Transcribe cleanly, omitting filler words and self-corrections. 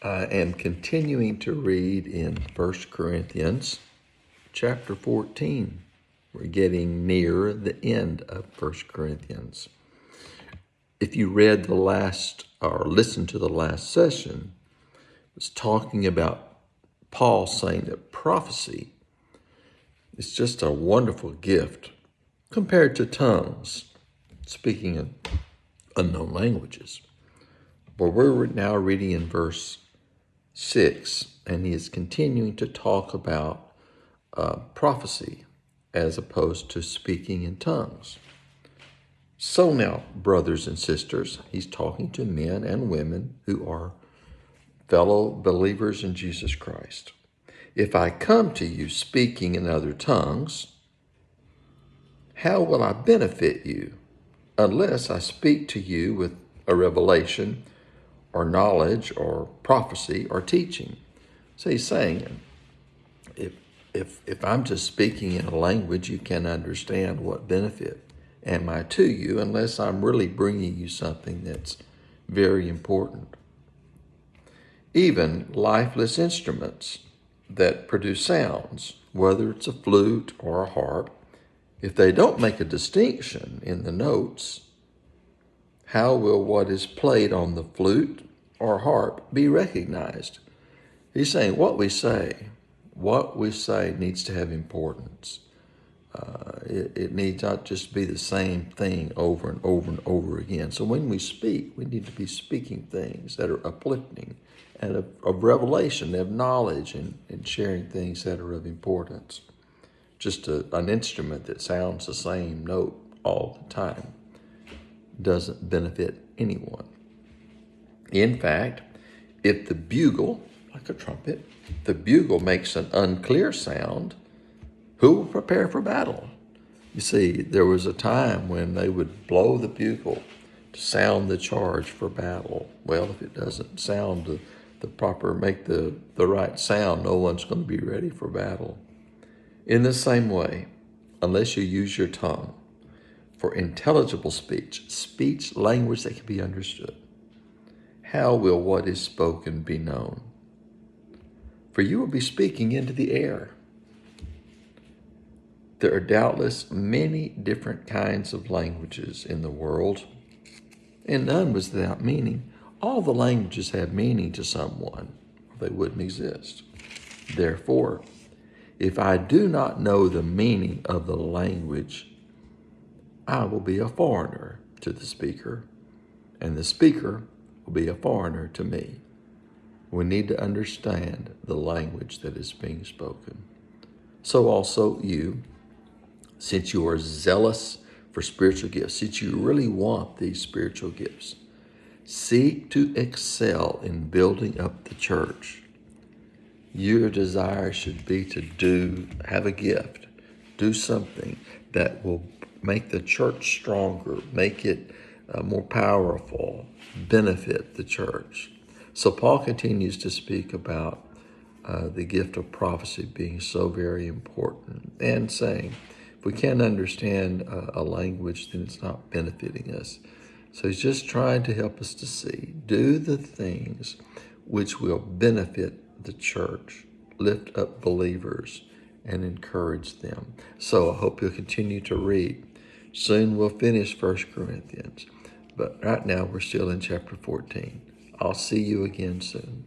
I am continuing to read in 1 Corinthians chapter 14. We're getting near the end of 1 Corinthians. If you read the last or listened to the last session, it was talking about Paul saying that prophecy is just a wonderful gift compared to tongues, speaking in unknown languages. But we're now reading in verse 6, and he is continuing to talk about prophecy as opposed to speaking in tongues. So now, brothers and sisters, he's talking to men and women who are fellow believers in Jesus Christ. If I come to you speaking in other tongues, how will I benefit you unless I speak to you with a revelation or knowledge or prophecy or teaching? So he's saying, if I'm just speaking in a language you can understand, what benefit am I to you unless I'm really bringing you something that's very important? Even lifeless instruments that produce sounds, whether it's a flute or a harp, if they don't make a distinction in the notes, how will what is played on the flute or harp be recognized? He's saying what we say needs to have importance. It needs not just be the same thing over and over and over again. So when we speak, we need to be speaking things that are uplifting and of revelation, of knowledge, and sharing things that are of importance. Just an instrument that sounds the same note all the time doesn't benefit anyone. In fact, if the bugle, like a trumpet, the bugle makes an unclear sound, who will prepare for battle? You see, there was a time when they would blow the bugle to sound the charge for battle. Well, if it doesn't sound the proper, make the right sound, no one's going to be ready for battle. In the same way, unless you use your tongue for intelligible speech, language that can be understood, how will what is spoken be known? For you will be speaking into the air. There are doubtless many different kinds of languages in the world, and none was without meaning. All the languages have meaning to someone, or they wouldn't exist. Therefore, if I do not know the meaning of the language, I will be a foreigner to the speaker, and the speaker will be a foreigner to me. We need to understand the language that is being spoken. So also you, since you are zealous for spiritual gifts, since you really want these spiritual gifts, seek to excel in building up the church. Your desire should be to have a gift, do something that will make the church stronger, make it more powerful, benefit the church. So Paul continues to speak about the gift of prophecy being so very important, and saying, if we can't understand a language, then it's not benefiting us. So he's just trying to help us to see, do the things which will benefit the church, lift up believers, and encourage them. So I hope you'll continue to read. Soon we'll finish 1 Corinthians, but right now we're still in chapter 14. I'll see you again soon.